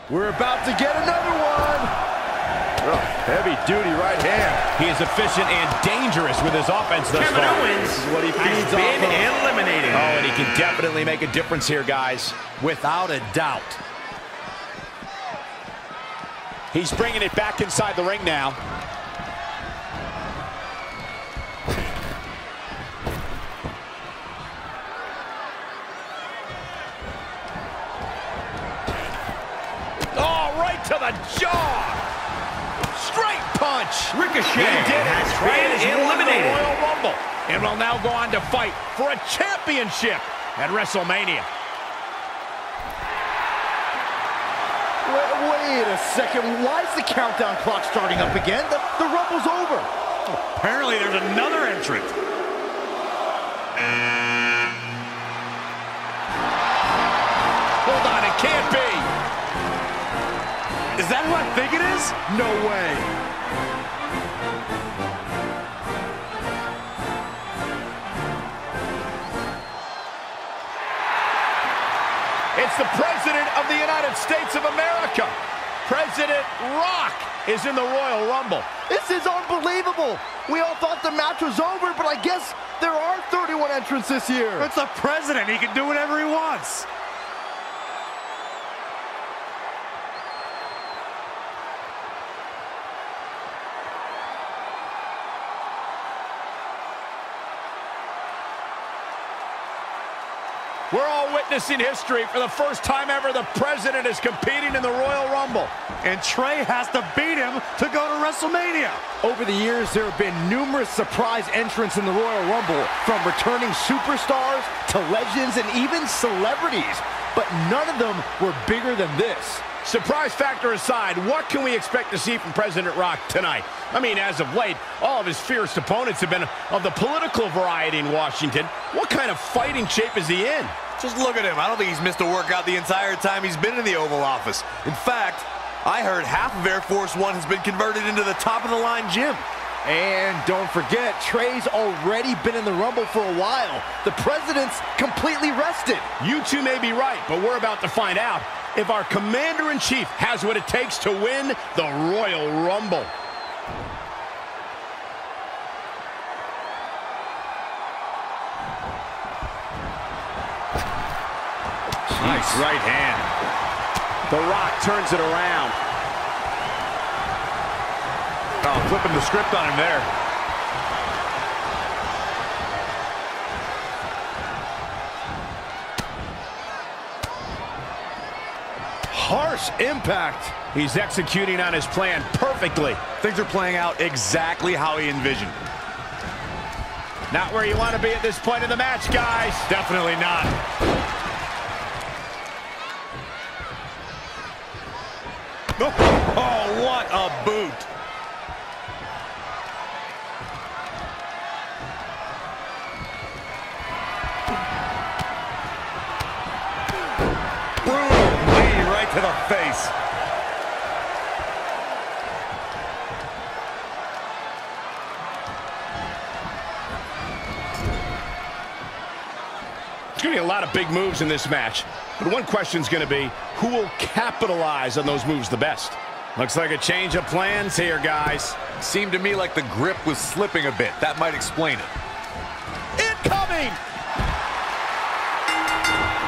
We're about to get another one. Oh, heavy-duty right hand. He is efficient and dangerous with his offense thus far. Owens This is what he has feeds been off of. eliminated. Oh, and he can definitely make a difference here, guys. Without a doubt. He's bringing it back inside the ring now. Oh, right to the jaw. Straight punch. Ricochet He did it. has Trey been has won the eliminated. Royal Rumble and will now go on to fight for a championship at WrestleMania. Wait a second. Why is the countdown clock starting up again? The Rumble's over. Apparently there's another entrant. Hold on, it can't be. Is that who I think it is? No way. It's the President of the United States of America. President Rock is in the Royal Rumble. This is unbelievable. We all thought the match was over, but I guess there are 31 entrants this year. It's the president. He can do whatever he wants. We're all witnessing history. For the first time ever, the President is competing in the Royal Rumble. And Trey has to beat him to go to WrestleMania. Over the years, there have been numerous surprise entrants in the Royal Rumble, from returning superstars to legends and even celebrities. But none of them were bigger than this. Surprise factor aside, what can we expect to see from President Rock tonight? I mean, as of late, all of his fierce opponents have been of the political variety in Washington. What kind of fighting shape is he in? Just look at him. I don't think he's missed a workout the entire time he's been in the Oval Office. In fact, I heard half of Air Force One has been converted into the top-of-the-line gym. And don't forget, Trey's already been in the Rumble for a while. The President's completely rested. You two may be right, but we're about to find out if our Commander-in-Chief has what it takes to win the Royal Rumble. Nice right hand. The Rock turns it around. Oh, flipping the script on him there. Harsh impact. He's executing on his plan perfectly. Things are playing out exactly how he envisioned. Not where you want to be at this point in the match, guys. Definitely not. Oh, what a boot. Brutal knee right to the face. There's going to be a lot of big moves in this match. But one question's going to be, who will capitalize on those moves the best? Looks like a change of plans here, guys. Seemed to me like the grip was slipping a bit. That might explain it. Incoming!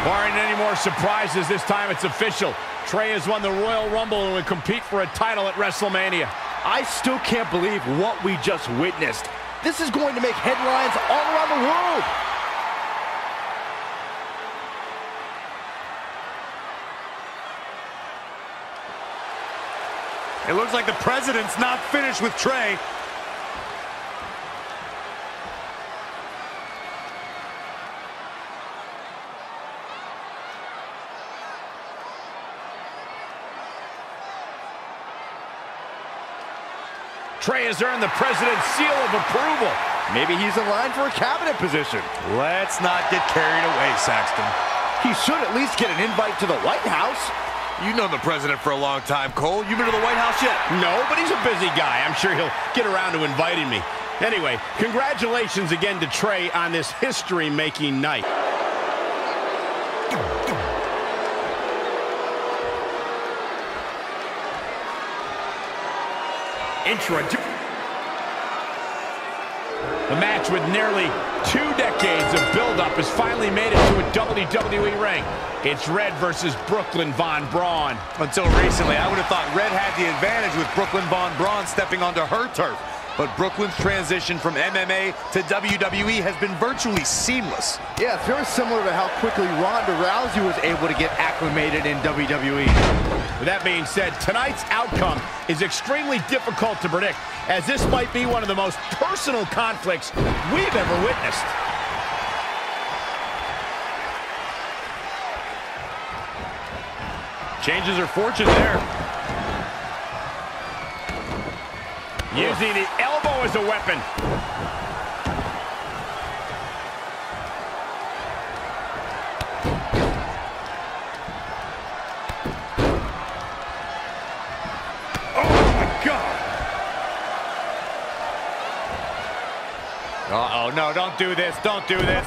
Barring any more surprises, this time it's official. Trey has won the Royal Rumble and will compete for a title at WrestleMania. I still can't believe what we just witnessed. This is going to make headlines all around the world. It looks like the President's not finished with Trey. Trey has earned the President's seal of approval. Maybe he's in line for a cabinet position. Let's not get carried away, Saxton. He should at least get an invite to the White House. You've known the president for a long time, Cole. You been to the White House yet? No, but he's a busy guy. I'm sure he'll get around to inviting me. Anyway, congratulations again to Trey on this history-making night. The match with nearly 2 decades of build-up has finally made it to a WWE ring. It's Red versus Brooklyn Von Braun. Until recently, I would have thought Red had the advantage with Brooklyn Von Braun stepping onto her turf. But Brooklyn's transition from MMA to WWE has been virtually seamless. Yeah, it's very similar to how quickly Ronda Rousey was able to get acclimated in WWE. With that being said, tonight's outcome is extremely difficult to predict, as this might be one of the most personal conflicts we've ever witnessed. Changes her fortune there. Using the elbow as a weapon. Oh, my God. Uh-oh, no, don't do this. Don't do this.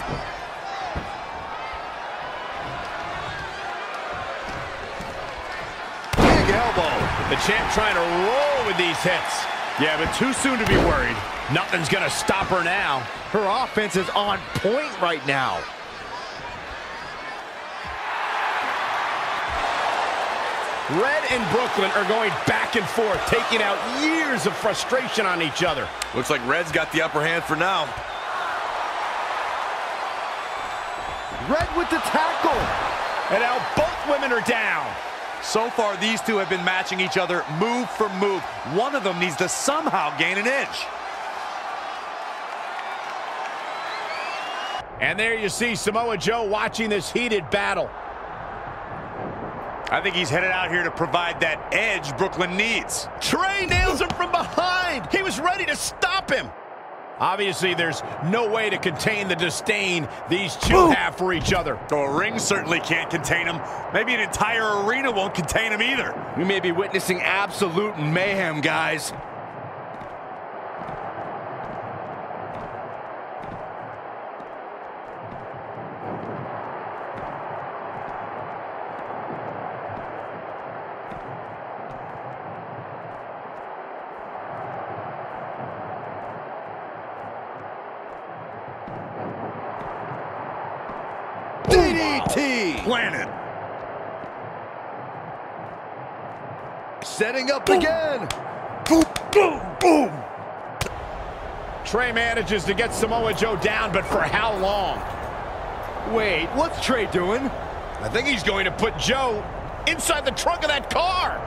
Big elbow. The champ trying to roll with these hits. Yeah, but too soon to be worried. Nothing's gonna stop her now. Her offense is on point right now. Red and Brooklyn are going back and forth, taking out years of frustration on each other. Looks like Red's got the upper hand for now. Red with the tackle. And now both women are down. So far, these two have been matching each other move for move. One of them needs to somehow gain an edge. And there you see Samoa Joe watching this heated battle. I think he's headed out here to provide that edge Brooklyn needs. Trey nails him from behind. He was ready to stop him. Obviously, there's no way to contain the disdain these two have for each other. Oh, a ring certainly can't contain him. Maybe an entire arena won't contain him either. We may be witnessing absolute mayhem, guys. DDT! Planted. Setting up again. Boom, boom, boom. Trey manages to get Samoa Joe down, but for how long? Wait, what's Trey doing? I think he's going to put Joe inside the trunk of that car.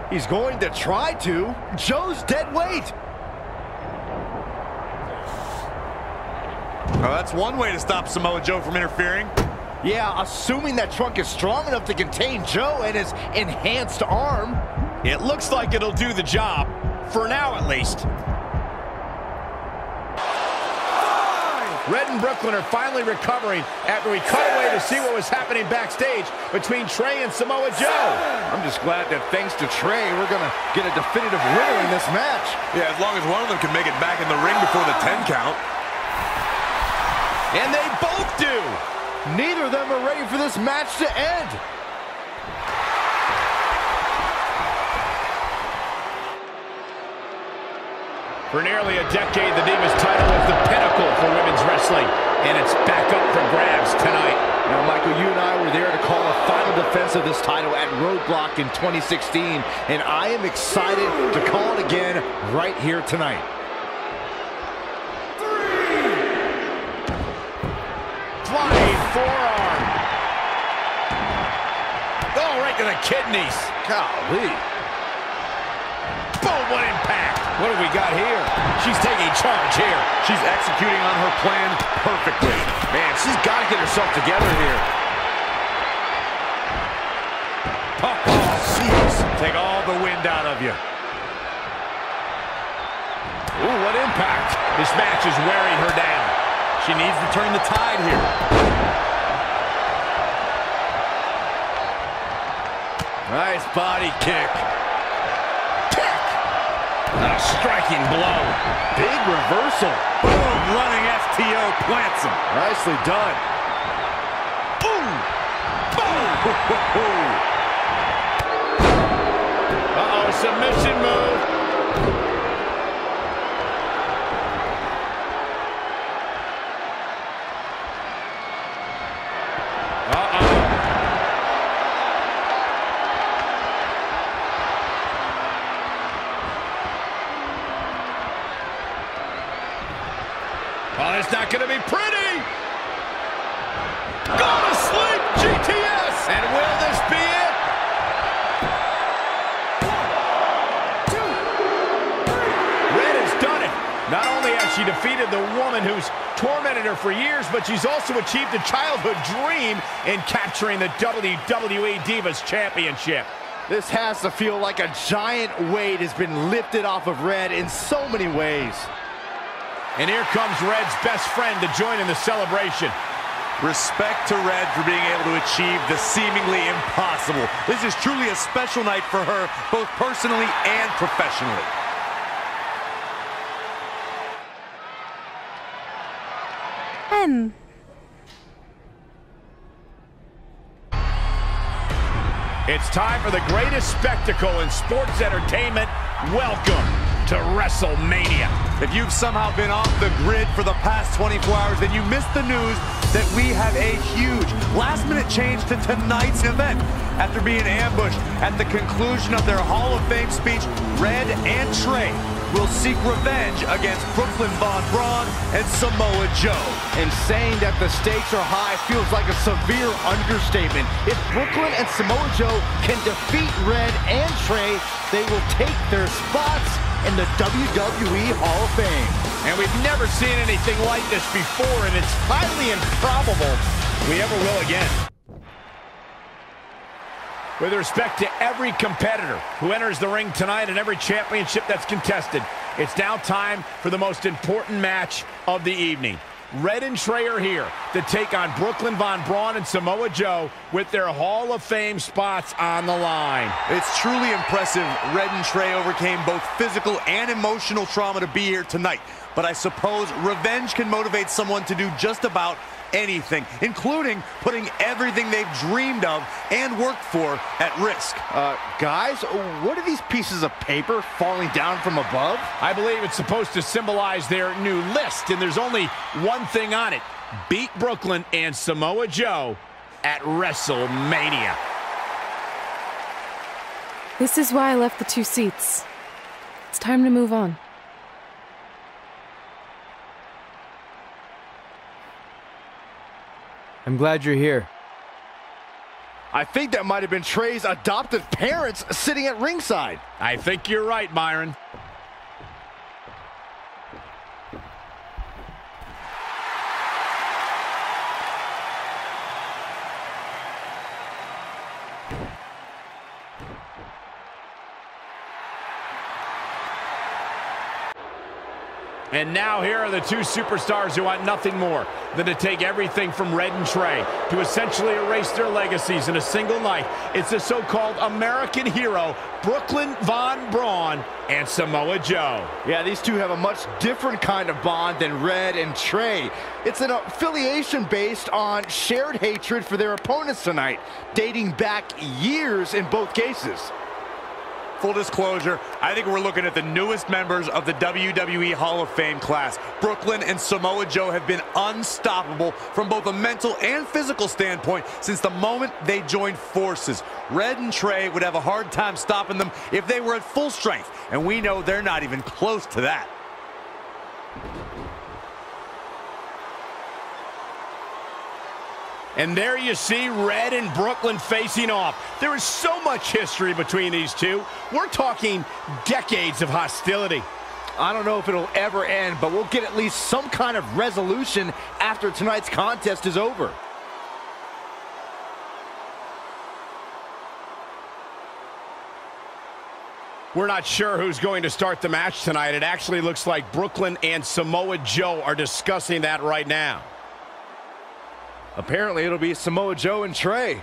He's going to try to. Joe's dead weight. Well, that's one way to stop Samoa Joe from interfering. Yeah, assuming that trunk is strong enough to contain Joe and his enhanced arm. It looks like it'll do the job, for now at least. Red and Brooklyn are finally recovering after we cut away to see what was happening backstage between Trey and Samoa Joe. I'm just glad that thanks to Trey, we're going to get a definitive winner in this match. Yeah, as long as one of them can make it back in the ring before the 10 count. And they both do. Neither of them are ready for this match to end. For nearly a decade, the Divas title was the pinnacle for women's wrestling, and it's back up for grabs tonight. Now, Michael, you and I were there to call a final defense of this title at Roadblock in 2016, and I am excited to call it again right here tonight. Flying forearm. Oh, right to the kidneys. Golly. Boom, what impact. What do we got here? She's taking charge here. She's executing on her plan perfectly. Man, she's got to get herself together here. Oh, jeez. Take all the wind out of you. Ooh, what impact. This match is wearing her down. She needs to turn the tide here. Nice body kick. A striking blow. Big reversal. Boom, running STO plants him. Nicely done. Boom. Boom. Uh-oh, submission move. Oh, it's not going to be pretty. Go to sleep, GTS. And will this be it? 1, 2, 3. Red has done it. Not only has she defeated the woman who's tormented her for years, but she's also achieved a childhood dream in capturing the WWE Divas Championship. This has to feel like a giant weight has been lifted off of Red in so many ways. And here comes Red's best friend to join in the celebration. Respect to Red for being able to achieve the seemingly impossible. This is truly a special night for her, both personally and professionally. It's time for the greatest spectacle in sports entertainment. Welcome to WrestleMania. If you've somehow been off the grid for the past 24 hours, then you missed the news that we have a huge last-minute change to tonight's event. After being ambushed at the conclusion of their Hall of Fame speech, Red and Trey will seek revenge against Brooklyn Von Braun and Samoa Joe. And saying that the stakes are high feels like a severe understatement. If Brooklyn and Samoa Joe can defeat Red and Trey, they will take their spots in the WWE Hall of Fame. And we've never seen anything like this before, and it's highly improbable we ever will again. With respect to every competitor who enters the ring tonight and every championship that's contested, it's now time for the most important match of the evening. Red and Trey are here to take on Brooklyn Von Braun and Samoa Joe with their Hall of Fame spots on the line. It's truly impressive Red and Trey overcame both physical and emotional trauma to be here tonight. But I suppose revenge can motivate someone to do just about anything, including putting everything they've dreamed of and worked for at risk. Guys, what are these pieces of paper falling down from above? I believe it's supposed to symbolize their new list, and there's only one thing on it. Beat Brooklyn and Samoa Joe at WrestleMania. This is why I left the 2 seats. It's time to move on. I'm glad you're here. I think that might have been Trey's adoptive parents sitting at ringside. I think you're right, Myron. And now here are the 2 superstars who want nothing more than to take everything from Red and Trey to essentially erase their legacies in a single night. It's the so-called American hero, Brooklyn Von Braun and Samoa Joe. Yeah, these two have a much different kind of bond than Red and Trey. It's an affiliation based on shared hatred for their opponents tonight, dating back years in both cases. Full disclosure, I think we're looking at the newest members of the WWE Hall of Fame class. Brooklyn and Samoa Joe have been unstoppable from both a mental and physical standpoint since the moment they joined forces. Red and Trey would have a hard time stopping them if they were at full strength, and we know they're not even close to that. And there you see Red and Brooklyn facing off. There is so much history between these two. We're talking decades of hostility. I don't know if it'll ever end, but we'll get at least some kind of resolution after tonight's contest is over. We're not sure who's going to start the match tonight. It actually looks like Brooklyn and Samoa Joe are discussing that right now. Apparently, it'll be Samoa Joe and Trey.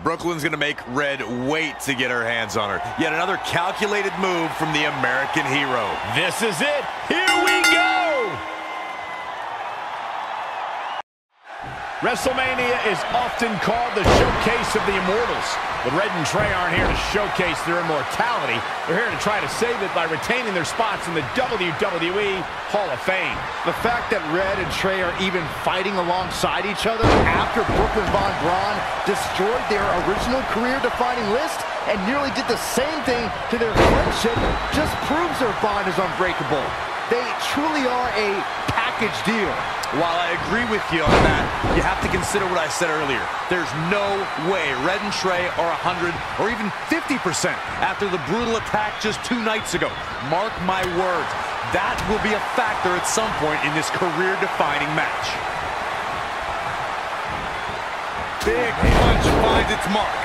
Brooklyn's going to make Red wait to get her hands on her. Yet another calculated move from the American hero. This is it. Here we go. WrestleMania is often called the showcase of the immortals. But Red and Trey aren't here to showcase their immortality. They're here to try to save it by retaining their spots in the WWE Hall of Fame. The fact that Red and Trey are even fighting alongside each other after Brooklyn Von Braun destroyed their original career-defining list and nearly did the same thing to their friendship just proves their bond is unbreakable. They truly are a pack package deal. While I agree with you on that, you have to consider what I said earlier. There's no way Red and Trey are 100 or even 50% after the brutal attack just 2 nights ago. Mark my words, that will be a factor at some point in this career-defining match. Big punch finds its mark.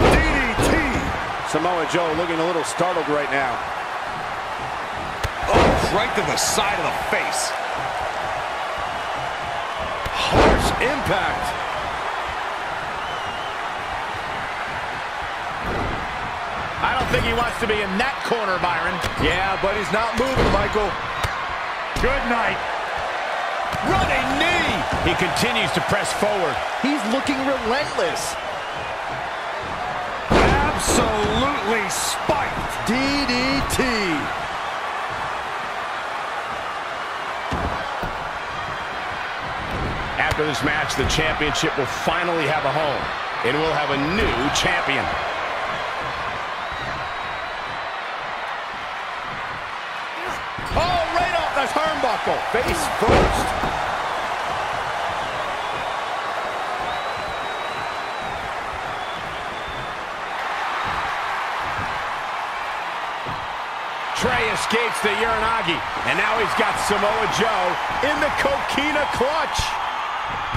DDT! Samoa Joe looking a little startled right now. Oh, right to the side of the face. Harsh impact. I don't think he wants to be in that corner, Byron. Yeah, but he's not moving, Michael. Good night. Running knee. He continues to press forward. He's looking relentless. Absolutely spiked. DDT. After this match, the championship will finally have a home. It will have a new champion. Oh, right off the turnbuckle. Face first. Trey escapes the Uranagi, and now he's got Samoa Joe in the Coquina clutch.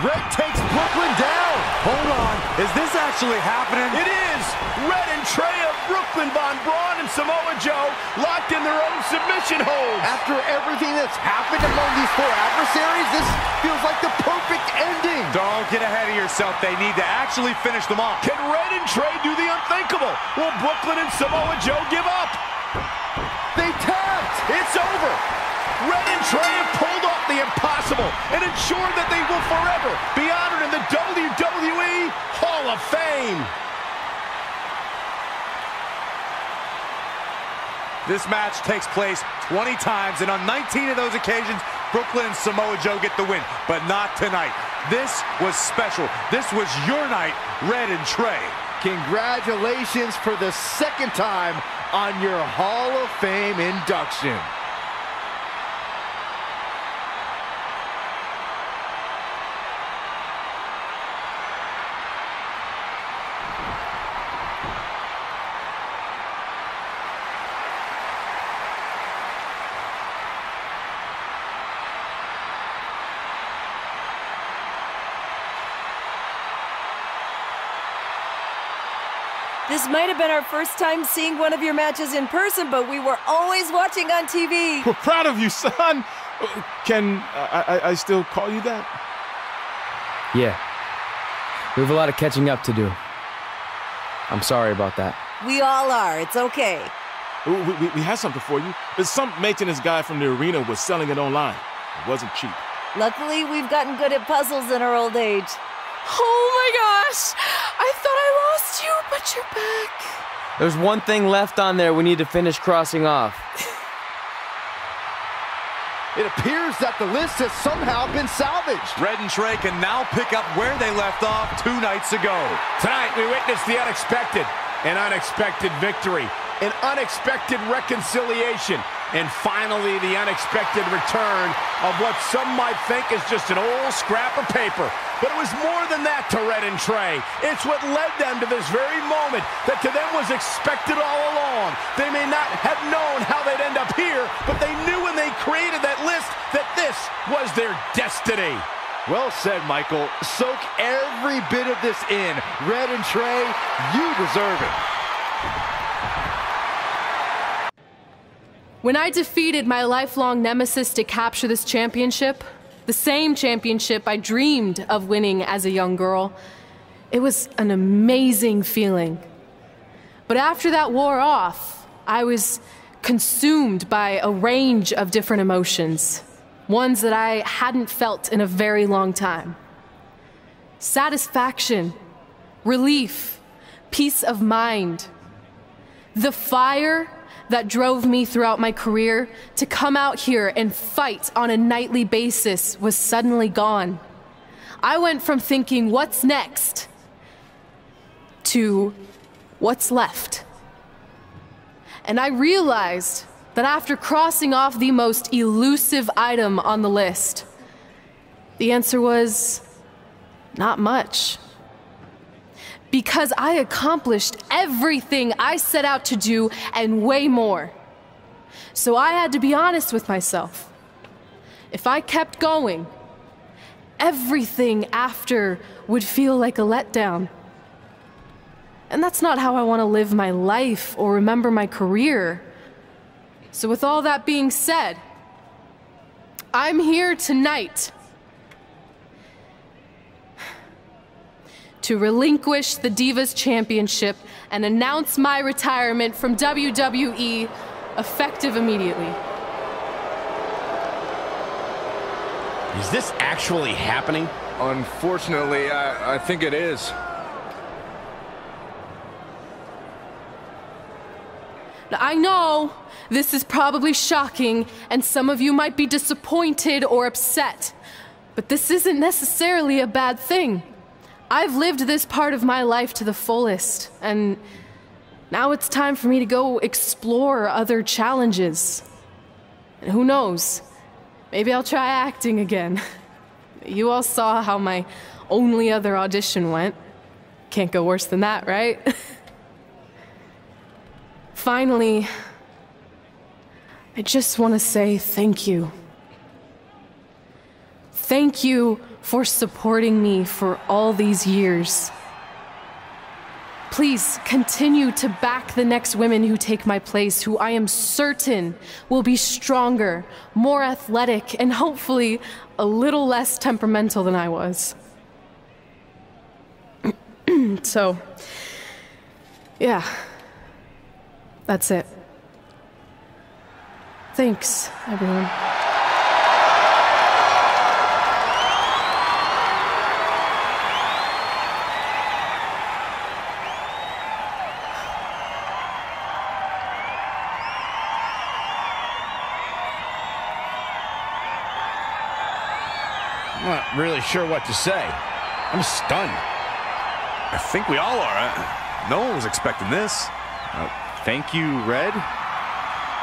Red takes Brooklyn down. Hold on, is this actually happening? It is! Red and Trey of Brooklyn, Von Braun and Samoa Joe locked in their own submission holds. After everything that's happened among these 4 adversaries, this feels like the perfect ending. Don't get ahead of yourself. They need to actually finish them off. Can Red and Trey do the unthinkable? Will Brooklyn and Samoa Joe give up? They tapped. It's over. Red and Trey have pulled off the impossible and ensured that they will forever be honored in the WWE Hall of Fame. This match takes place 20 times, and on 19 of those occasions, Brooklyn and Samoa Joe get the win, but not tonight. This was special. This was your night, Red and Trey. Congratulations for the 2nd time on your Hall of Fame induction. This might have been our first time seeing one of your matches in person, but we were always watching on TV. We're proud of you, son. Can I still call you that? Yeah. We have a lot of catching up to do. I'm sorry about that. We all are. It's okay. We have something for you. Some maintenance guy from the arena was selling it online. It wasn't cheap. Luckily, we've gotten good at puzzles in our old age. Oh my gosh! I thought I lost you, but you're back. There's one thing left on there we need to finish crossing off. It appears that the list has somehow been salvaged. Red and Trey can now pick up where they left off 2 nights ago. Tonight, we witnessed the unexpected, an unexpected victory, an unexpected reconciliation, and finally the unexpected return of what some might think is just an old scrap of paper. But it was more than that to Red and Trey. It's what led them to this very moment that to them was expected all along. They may not have known how they'd end up here, but they knew when they created that list that this was their destiny. Well said, Michael. Soak every bit of this in. Red and Trey, you deserve it. When I defeated my lifelong nemesis to capture this championship, the same championship I dreamed of winning as a young girl, it was an amazing feeling. But after that wore off, I was consumed by a range of different emotions, ones that I hadn't felt in a very long time. Satisfaction, relief, peace of mind. The fire that drove me throughout my career to come out here and fight on a nightly basis was suddenly gone. I went from thinking, what's next, to what's left. And I realized that after crossing off the most elusive item on the list, the answer was not much. Because I accomplished everything I set out to do and way more. So I had to be honest with myself. If I kept going, everything after would feel like a letdown. And that's not how I want to live my life or remember my career. So with all that being said, I'm here tonight to relinquish the Divas Championship and announce my retirement from WWE effective immediately. Is this actually happening? Unfortunately, I think it is. Now, I know this is probably shocking, and some of you might be disappointed or upset, but this isn't necessarily a bad thing. I've lived this part of my life to the fullest, and now it's time for me to go explore other challenges. And who knows, maybe I'll try acting again. You all saw how my only other audition went. Can't go worse than that, right? Finally, I just want to say thank you. Thank you for supporting me for all these years. Please continue to back the next women who take my place, who I am certain will be stronger, more athletic, and hopefully a little less temperamental than I was. So, yeah, that's it. Thanks, everyone. I'm not really sure what to say. I'm stunned. I think we all are. No one was expecting this. Thank you, Red.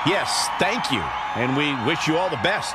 Yes, thank you. And we wish you all the best.